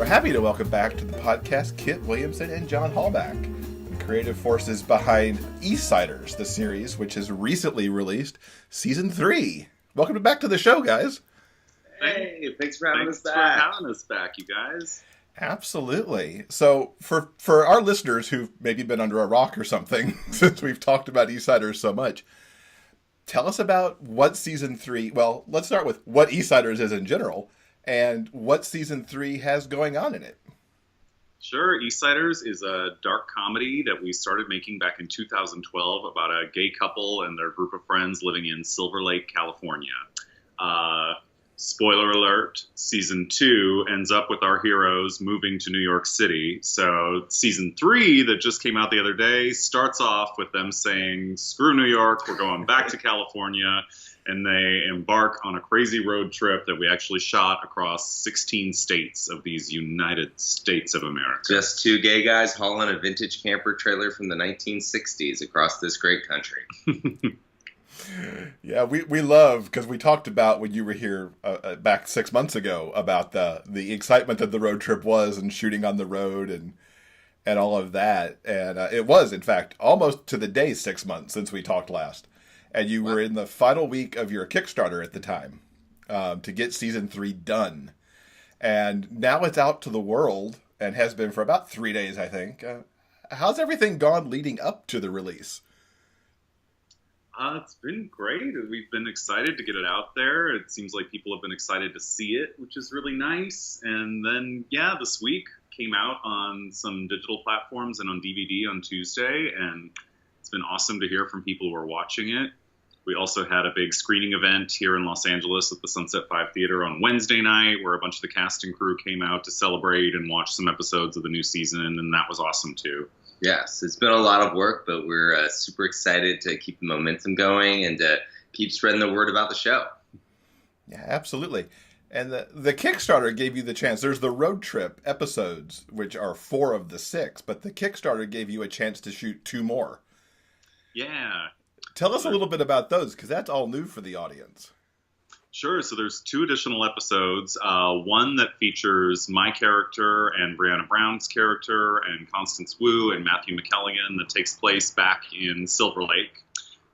happy to welcome back to the podcast Kit Williamson and John Halbach, the creative forces behind Eastsiders, the series which has recently released Season 3. Welcome back to the show, guys. Hey, thanks for having us back. Thanks for having us back, you guys. Absolutely. So for our listeners who've maybe been under a rock or something since we've talked about Eastsiders so much, tell us about what Season 3, well, let's start with what Eastsiders is in general and what Season 3 has going on in it. Sure. Eastsiders is a dark comedy that we started making back in 2012 about a gay couple and their group of friends living in Silver Lake, California. Spoiler alert, Season 2 ends up with our heroes moving to New York City. So Season 3 that just came out the other day starts off with them saying, screw New York, we're going back to California. And they embark on a crazy road trip that we actually shot across 16 states of these United States of America. Just two gay guys hauling a vintage camper trailer from the 1960s across this great country. Yeah, we love, because we talked about when you were here back 6 months ago about the excitement that the road trip was and shooting on the road and all of that. And it was, in fact, almost to the day 6 months since we talked last. And you were in the final week of your Kickstarter at the time to get Season 3 done. And now it's out to the world and has been for about 3 days, I think. How's everything gone leading up to the release? It's been great. We've been excited to get it out there. It seems like people have been excited to see it, which is really nice. And then, this week came out on some digital platforms and on DVD on Tuesday. And it's been awesome to hear from people who are watching it. We also had a big screening event here in Los Angeles at the Sunset 5 Theater on Wednesday night, where a bunch of the cast and crew came out to celebrate and watch some episodes of the new season, and that was awesome too. Yes, it's been a lot of work, but we're super excited to keep the momentum going and to keep spreading the word about the show. Yeah, absolutely. And the Kickstarter gave you the chance. There's the road trip episodes, which are 4 of the 6, but the Kickstarter gave you a chance to shoot 2 more. Yeah. Tell us a little bit about those, because that's all new for the audience. Sure. So there's 2 additional episodes. One that features my character and Brianna Brown's character and Constance Wu and Matthew McKelligan that takes place back in Silver Lake,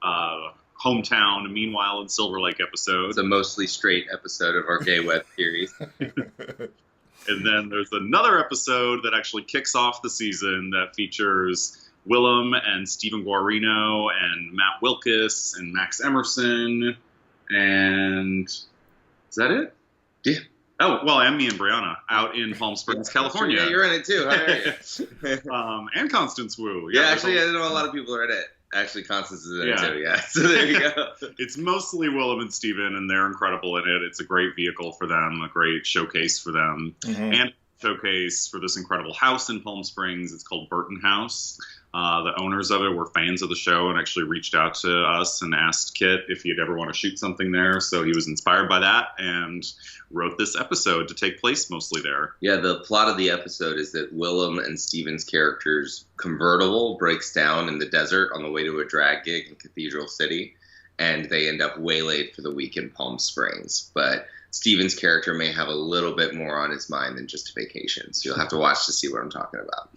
hometown, Meanwhile in Silver Lake episode. It's a mostly straight episode of our gay web series. And then there's another episode that actually kicks off the season that features Willem and Stephen Guarino and Matt Wilkes and Max Emerson. And is that it? Yeah. Oh, well, and me and Brianna out in Palm Springs, California. Yeah, you're in it too. How are you? And Constance Wu. Yeah, actually, I know a lot of people are in it. Actually, Constance is in it too, yeah. So there you go. It's mostly Willem and Stephen, and they're incredible in it. It's a great vehicle for them, a great showcase for them. Mm-hmm. And showcase for this incredible house in Palm Springs. It's called Burton House. The owners of it were fans of the show and actually reached out to us and asked Kit if he'd ever want to shoot something there. So he was inspired by that and wrote this episode to take place mostly there. Yeah, the plot of the episode is that Willem and Stephen's character's convertible breaks down in the desert on the way to a drag gig in Cathedral City, and they end up waylaid for the week in Palm Springs. But Stephen's character may have a little bit more on his mind than just a vacation, so you'll have to watch to see what I'm talking about.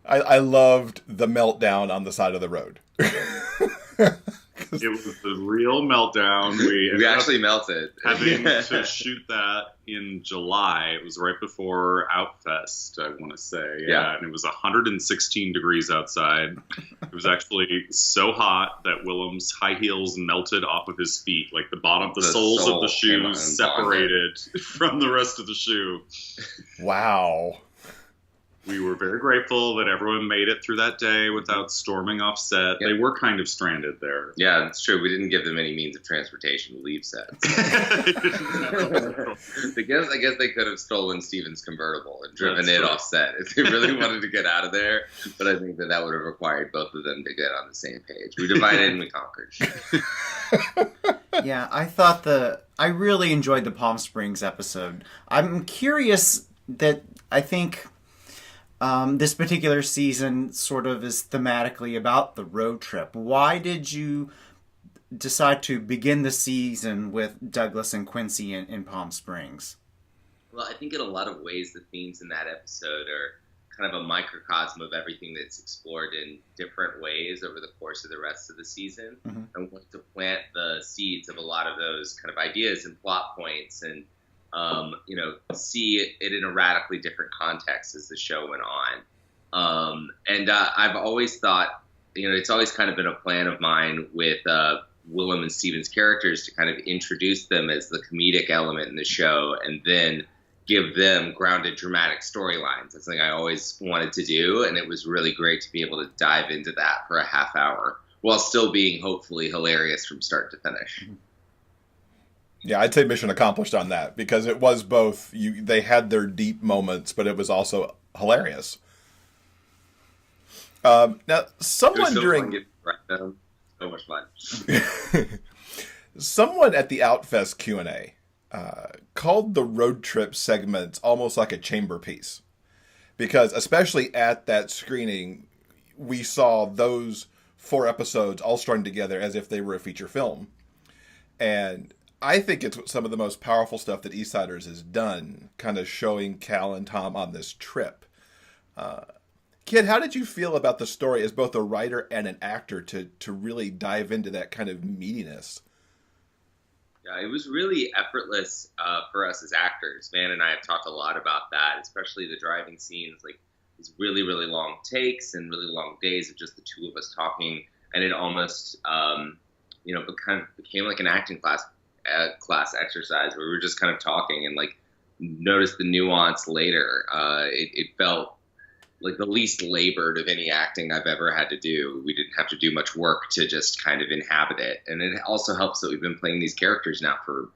I loved the meltdown on the side of the road. It was a real meltdown. We actually melted. Having to shoot that in July. It was right before Outfest, I want to say. Yeah. And it was 116 degrees outside. It was actually so hot that Willem's high heels melted off of his feet. Like the soles of the shoe separated from the rest of the shoe. Wow. We were very grateful that everyone made it through that day without storming off set. Yep. They were kind of stranded there. Yeah, that's true. We didn't give them any means of transportation to leave set. I guess they could have stolen Stephen's convertible and driven it off set if they really wanted to get out of there. But I think that would have required both of them to get on the same page. We divided and we conquered. Yeah, I really enjoyed the Palm Springs episode. I'm curious that I think this particular season sort of is thematically about the road trip. Why did you decide to begin the season with Douglas and Quincy in Palm Springs? Well, I think in a lot of ways the themes in that episode are kind of a microcosm of everything that's explored in different ways over the course of the rest of the season. Mm-hmm. I want to plant the seeds of a lot of those kind of ideas and plot points and, see it in a radically different context as the show went on. I've always thought, it's always kind of been a plan of mine with Willem and Steven's characters to kind of introduce them as the comedic element in the show and then give them grounded dramatic storylines. That's something I always wanted to do, and it was really great to be able to dive into that for a half hour while still being hopefully hilarious from start to finish. Yeah, I'd say mission accomplished on that, because it was both, they had their deep moments, but it was also hilarious. Now, someone during... So much fun. Someone at the Outfest Q&A called the road trip segments almost like a chamber piece, because especially at that screening, we saw those 4 episodes all strung together as if they were a feature film. And I think it's some of the most powerful stuff that Eastsiders has done, kind of showing Cal and Tom on this trip. Kid, how did you feel about the story as both a writer and an actor to really dive into that kind of meatiness? Yeah, it was really effortless for us as actors. Van and I have talked a lot about that, especially the driving scenes, like these really, really long takes and really long days of just the two of us talking. And it almost, became like an acting class exercise where we were just kind of talking and like noticed the nuance later. It felt like the least labored of any acting I've ever had to do. We didn't have to do much work to just kind of inhabit it. And it also helps that we've been playing these characters now for,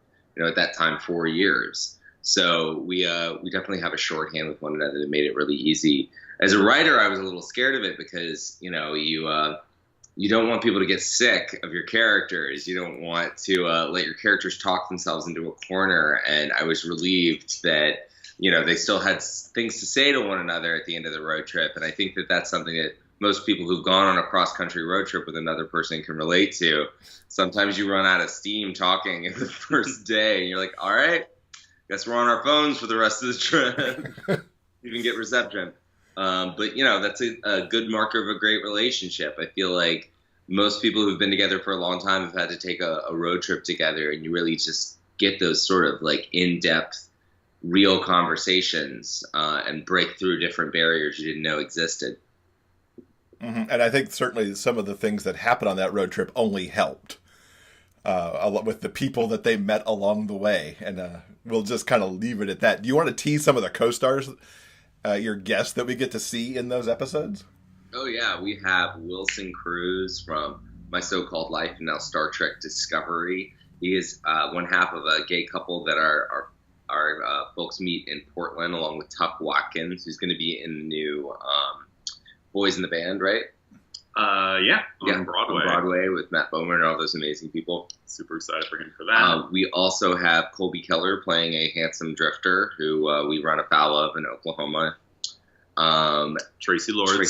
at that time, 4 years. So we definitely have a shorthand with one another that made it really easy. As a writer, I was a little scared of it because, you don't want people to get sick of your characters. You don't want to let your characters talk themselves into a corner. And I was relieved that, they still had things to say to one another at the end of the road trip. And I think that that's something that most people who've gone on a cross-country road trip with another person can relate to. Sometimes you run out of steam talking in the first day, and you're like, all right, guess we're on our phones for the rest of the trip. You can get reception. But that's a good marker of a great relationship. I feel like most people who've been together for a long time have had to take a road trip together, and you really just get those sort of like in-depth, real conversations and break through different barriers you didn't know existed. Mm-hmm. And I think certainly some of the things that happened on that road trip only helped a lot with the people that they met along the way. And we'll just kind of leave it at that. Do you want to tease some of the co-stars, your guests that we get to see in those episodes? Oh, yeah. We have Wilson Cruz from My So-Called Life and now Star Trek Discovery. He is one half of a gay couple that our folks meet in Portland, along with Tuck Watkins, who's going to be in the new Boys in the Band, right? On Broadway. On Broadway with Matt Bomer and all those amazing people. Super excited for him for that. We also have Colby Keller playing a handsome drifter who we run afoul of in Oklahoma. Tracy Lords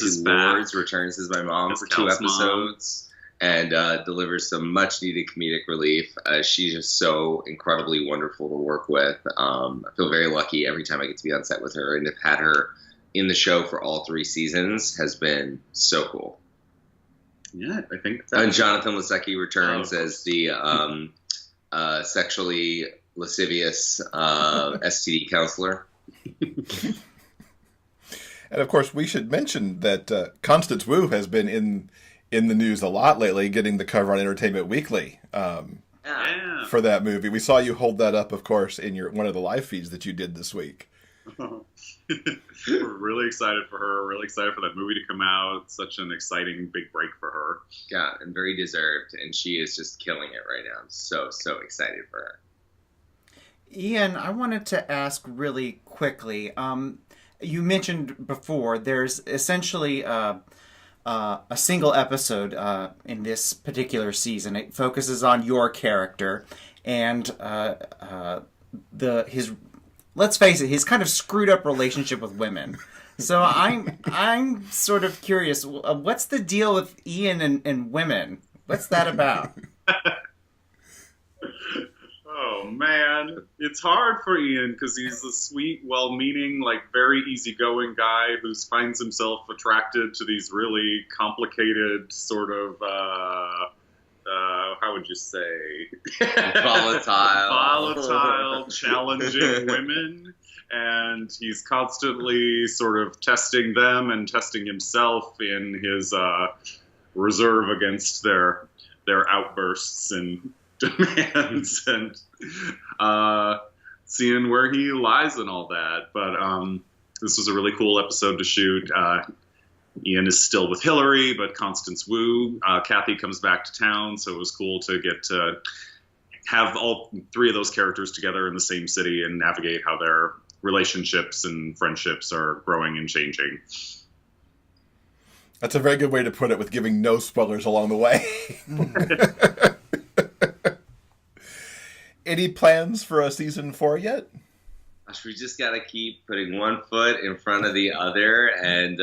returns as my mom as for 2 episodes. And delivers some much-needed comedic relief. She's just so incredibly wonderful to work with. I feel very lucky every time I get to be on set with her, and to have had her in the show for all 3 seasons has been so cool. Yeah, I think and Jonathan Lasecki returns as the sexually lascivious STD counselor. And of course, we should mention that Constance Wu has been in the news a lot lately, getting the cover on Entertainment Weekly for that movie. We saw you hold that up, of course, in one of the live feeds that you did this week. We're really excited for her. Really excited for that movie to come out. Such an exciting big break for her. Yeah, and very deserved. And she is just killing it right now. I'm so excited for her. Ian, I wanted to ask really quickly. You mentioned before there's essentially a single episode in this particular season. It focuses on your character and let's face it, his kind of screwed up relationship with women. So I'm sort of curious, what's the deal with Ian and women? What's that about? Oh man, man, it's hard for Ian because he's a sweet, well-meaning, like very easygoing guy who finds himself attracted to these really complicated sort of, how would you say, volatile, challenging women. And he's constantly sort of testing them and testing himself in his reserve against their outbursts and demands, and seeing where he lies and all that. But this was a really cool episode to shoot. Ian is still with Hillary, but Constance Wu, Kathy comes back to town, so it was cool to get to have all three of those characters together in the same city and navigate how their relationships and friendships are growing and changing. That's a very good way to put it, with giving no spoilers along the way. Any plans for a season 4 yet? Gosh, we just got to keep putting one foot in front of the other, and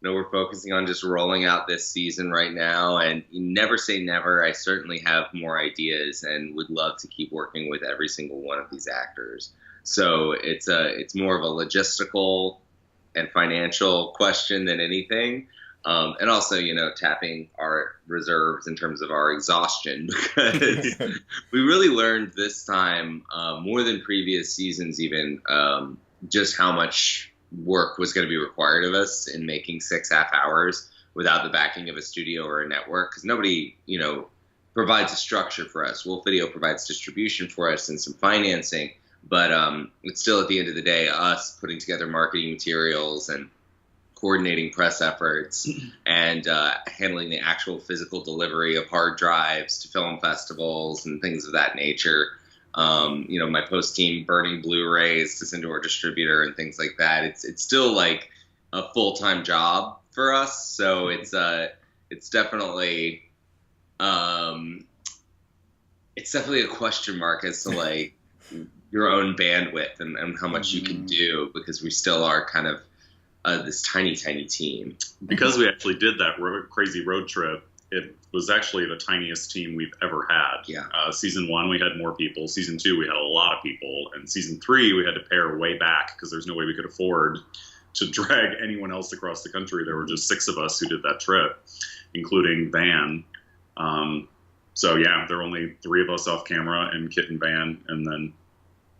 we're focusing on just rolling out this season right now. And you never say never. I certainly have more ideas and would love to keep working with every single one of these actors. So it's more of a logistical and financial question than anything. And also, tapping our reserves in terms of our exhaustion, because we really learned this time, more than previous seasons even, just how much work was going to be required of us in making 6 half-hours without the backing of a studio or a network, because nobody, provides a structure for us. Wolf Video provides distribution for us and some financing, but it's still, at the end of the day, us putting together marketing materials and coordinating press efforts and handling the actual physical delivery of hard drives to film festivals and things of that nature. My post team burning Blu-rays to send to our distributor and things like that. It's still like a full-time job for us. So it's definitely a question mark as to like your own bandwidth and how much you can do, because we still are kind of this tiny team. Because we actually did that crazy road trip, it was actually the tiniest team we've ever had. Yeah. Season 1, we had more people. Season 2, we had a lot of people. And Season 3, we had to pare way back because there's no way we could afford to drag anyone else across the country. There were just 6 of us who did that trip, including Van. So, yeah, there were only 3 of us off camera, and Kit and Van, and then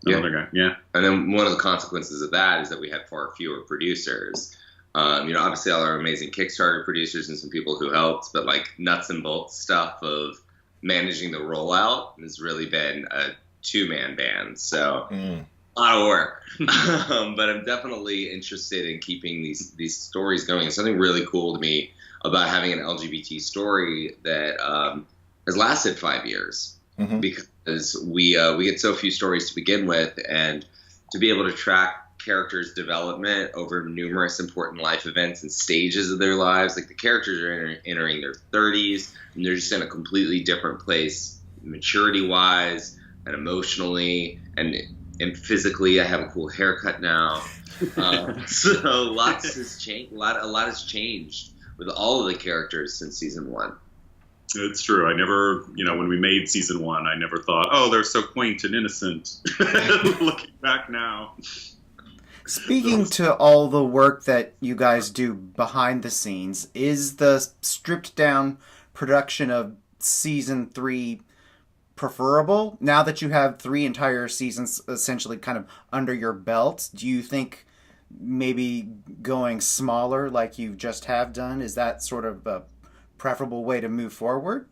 another guy. Yeah. And then one of the consequences of that is that we had far fewer producers. Obviously all our amazing Kickstarter producers and some people who helped, but like nuts and bolts stuff of managing the rollout has really been a 2-man band. So a lot of work. But I'm definitely interested in keeping these stories going. It's something really cool to me about having an LGBT story that has lasted 5 years. Mm-hmm. Because we get so few stories to begin with, and to be able to track characters' development over numerous important life events and stages of their lives. Like, the characters are entering their 30s, and they're just in a completely different place, maturity-wise and emotionally and physically. I have a cool haircut now, so lots has changed. A lot has changed with all of the characters since season 1. It's true. I never, when we made season 1, I never thought, oh, they're so quaint and innocent. Looking back now. Speaking to all the work that you guys do behind the scenes, is the stripped down production of season 3 preferable? Now that you have 3 entire seasons essentially kind of under your belt, do you think maybe going smaller like you just have done, is that sort of a preferable way to move forward?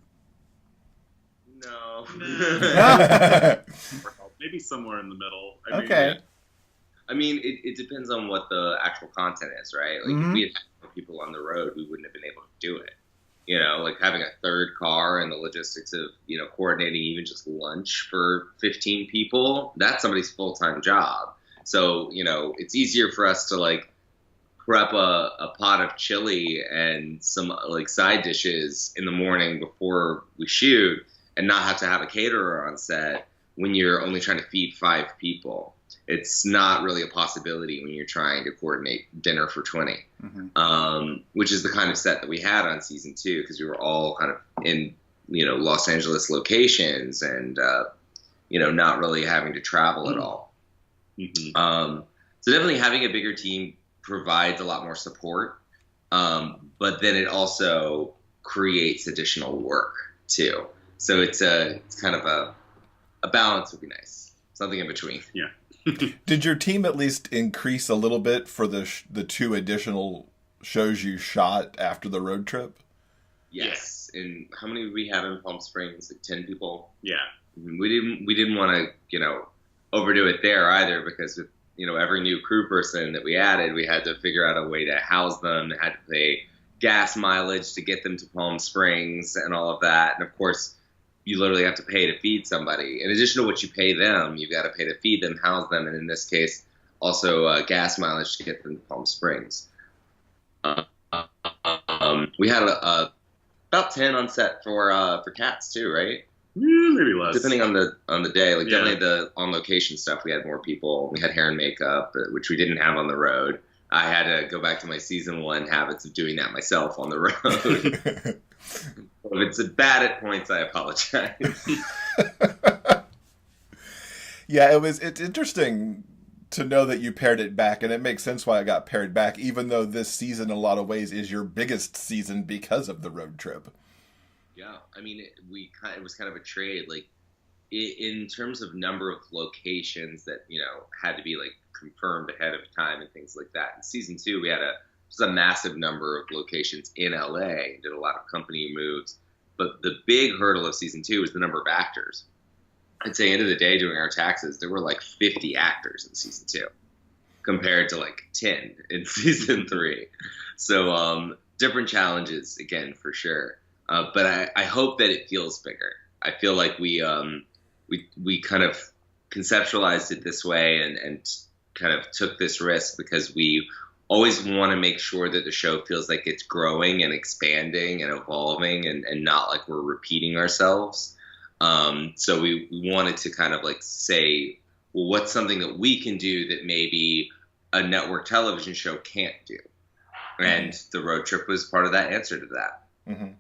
No. Maybe somewhere in the middle. I mean, it depends on what the actual content is, right? Like, if we had people on the road, we wouldn't have been able to do it. Like having a third car and the logistics of, coordinating even just lunch for 15 people, that's somebody's full-time job. So, it's easier for us to, like, prep a pot of chili and some, like, side dishes in the morning before we shoot and not have to have a caterer on set when you're only trying to feed 5 people. It's not really a possibility when you're trying to coordinate dinner for 20, which is the kind of set that we had on season 2, because we were all kind of in, Los Angeles locations and, not really having to travel at all. Mm-hmm. So definitely having a bigger team provides a lot more support, but then it also creates additional work too. So it's kind of a balance would be nice, something in between. Yeah. Did your team at least increase a little bit for the 2 additional shows you shot after the road trip? Yes. And how many did we have in Palm Springs? Like 10 people. Yeah. We didn't want to overdo it there either, because with every new crew person that we added, we had to figure out a way to house them, had to pay gas mileage to get them to Palm Springs and all of that. And of course, you literally have to pay to feed somebody. In addition to what you pay them, you've got to pay to feed them, house them, and in this case, also gas mileage to get them to Palm Springs. We had about 10 on set for cats too, right? Maybe less. Depending on the day. Like, Yeah. definitely the on location stuff, we had more people. We had hair and makeup, which we didn't have on the road. I had to go back to my season 1 habits of doing that myself on the road. If it's bad at points, I apologize. Yeah, it's interesting to know that you pared it back, and it makes sense why it got pared back, even though this season in a lot of ways is your biggest season because of the road trip. Yeah, I mean, it was kind of a trade. Like, in terms of number of locations that had to be like confirmed ahead of time and things like that. In season 2, we had just a massive number of locations in LA. Did a lot of company moves, but the big hurdle of season 2 was the number of actors. I'd say end of the day, doing our taxes, there were like 50 actors in season 2 compared to like 10 in season 3. So different challenges again, for sure. But I hope that it feels bigger. I feel like we kind of conceptualized it this way and kind of took this risk because we always want to make sure that the show feels like it's growing and expanding and evolving and not like we're repeating ourselves. So we wanted to kind of like say, well, what's something that we can do that maybe a network television show can't do? And the road trip was part of that answer to that. Mm-hmm.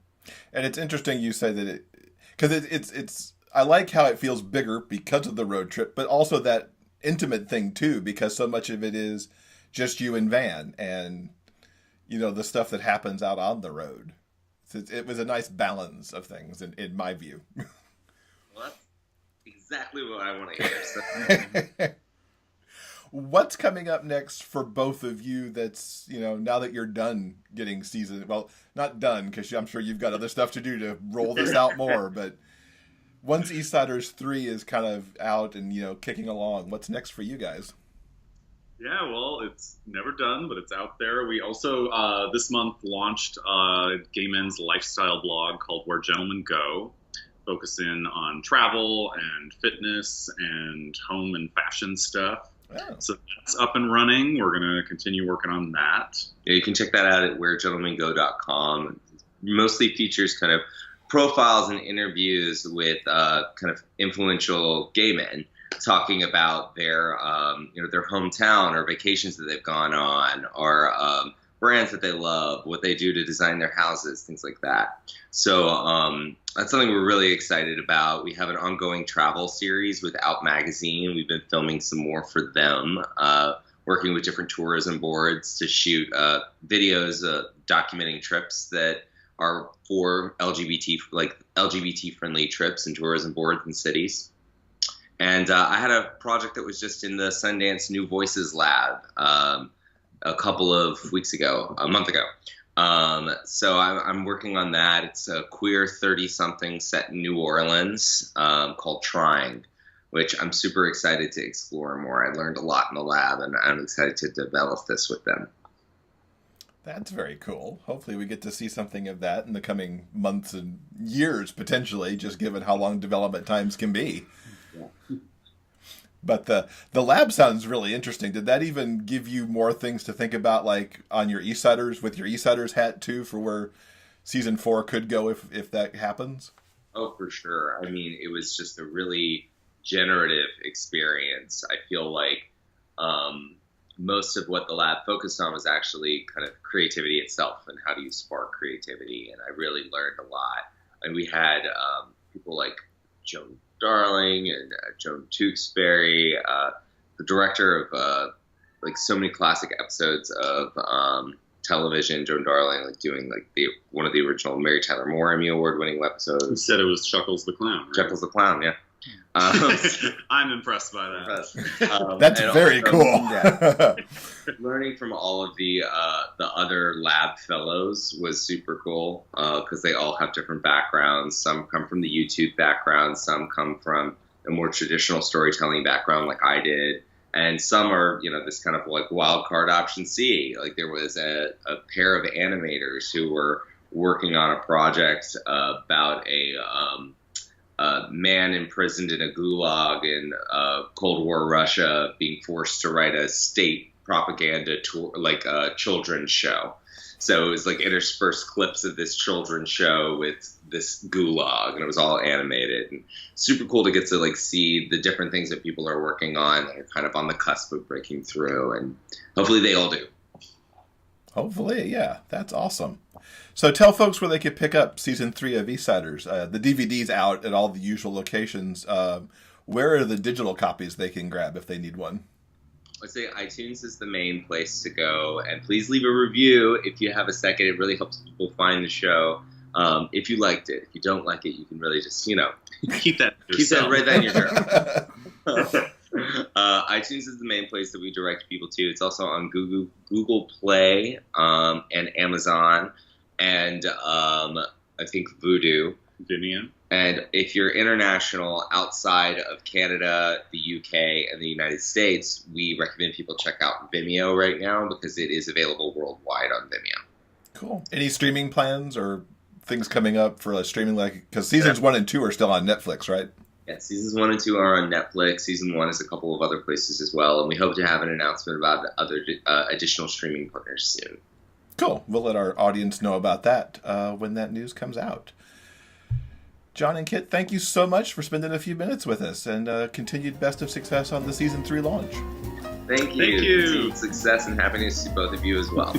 And it's interesting you say that because it's I like how it feels bigger because of the road trip, but also that intimate thing too, because so much of it is just you and Van and the stuff that happens out on the road. It was a nice balance of things in my view. Well, that's exactly what I want to hear. So. What's coming up next for both of you that's, now that you're done getting season, well, not done, because I'm sure you've got other stuff to do to roll this out more, but once Eastsiders 3 is kind of out and, kicking along, what's next for you guys? Yeah, well, it's never done, but it's out there. We also, this month, launched Gay Men's lifestyle blog called Where Gentlemen Go, focusing on travel and fitness and home and fashion stuff. Oh. So that's up and running. We're going to continue working on that. Yeah, you can check that out at wheregentlemengo.com. Mostly features kind of profiles and interviews with kind of influential gay men talking about their their hometown or vacations that they've gone on or brands that they love, what they do to design their houses, things like that. So that's something we're really excited about. We have an ongoing travel series with Out Magazine. We've been filming some more for them, working with different tourism boards to shoot videos documenting trips that are for LGBT-friendly trips and tourism boards and cities. And I had a project that was just in the Sundance New Voices Lab a month ago. So I'm working on that. It's a queer 30-something set in New Orleans called Trying, which I'm super excited to explore more. I learned a lot in the lab, and I'm excited to develop this with them. That's very cool. Hopefully we get to see something of that in the coming months and years, potentially, just given how long development times can be. Yeah. But the lab sounds really interesting. Did that even give you more things to think about, like on your Eastsiders, with your Eastsiders hat too, for where season 4 could go if that happens? Oh, for sure. I mean, it was just a really generative experience. I feel like most of what the lab focused on was actually kind of creativity itself and how do you spark creativity. And I really learned a lot. And we had people like Darling and Joan Tewksbury, the director of like so many classic episodes of television. Joan Darling, like doing like one of the original Mary Tyler Moore Emmy Award-winning episodes. You said it was Chuckles the Clown. Right? Chuckles the Clown, yeah. I'm impressed by that. That's very also, cool. Yeah. Learning from all of the other lab fellows was super cool because they all have different backgrounds. Some come from the YouTube background, some come from a more traditional storytelling background like I did, and some are, this kind of like wild card option C. Like there was a pair of animators who were working on a project about a man imprisoned in a gulag in Cold War Russia being forced to write a state propaganda tour, like a children's show. So it was like interspersed clips of this children's show with this gulag, and it was all animated and super cool to get to like see the different things that people are working on that are kind of on the cusp of breaking through, and hopefully they all do. Hopefully, yeah, that's awesome. So tell folks where they could pick up season 3 of Eastsiders. The DVD's out at all the usual locations. Where are the digital copies they can grab if they need one? I'd say iTunes is the main place to go, and please leave a review if you have a second. It really helps people find the show. If you liked it, if you don't like it, you can really just keep that right there in your journal. iTunes is the main place that we direct people to. It's also on Google Play and Amazon, and I think Vimeo. And if you're international outside of Canada, the UK, and the United States, we recommend people check out Vimeo right now because it is available worldwide on Vimeo. Cool. Any streaming plans or things coming up for streaming? Because seasons 1 and 2 are still on Netflix, right? Yeah, seasons 1 and 2 are on Netflix. Season 1 is a couple of other places as well, and we hope to have an announcement about other additional streaming partners soon. Cool. We'll let our audience know about that when that news comes out. John and Kit, thank you so much for spending a few minutes with us, and continued best of success on the season 3 launch. Thank you. Thank you. Continued success and happiness to both of you as well.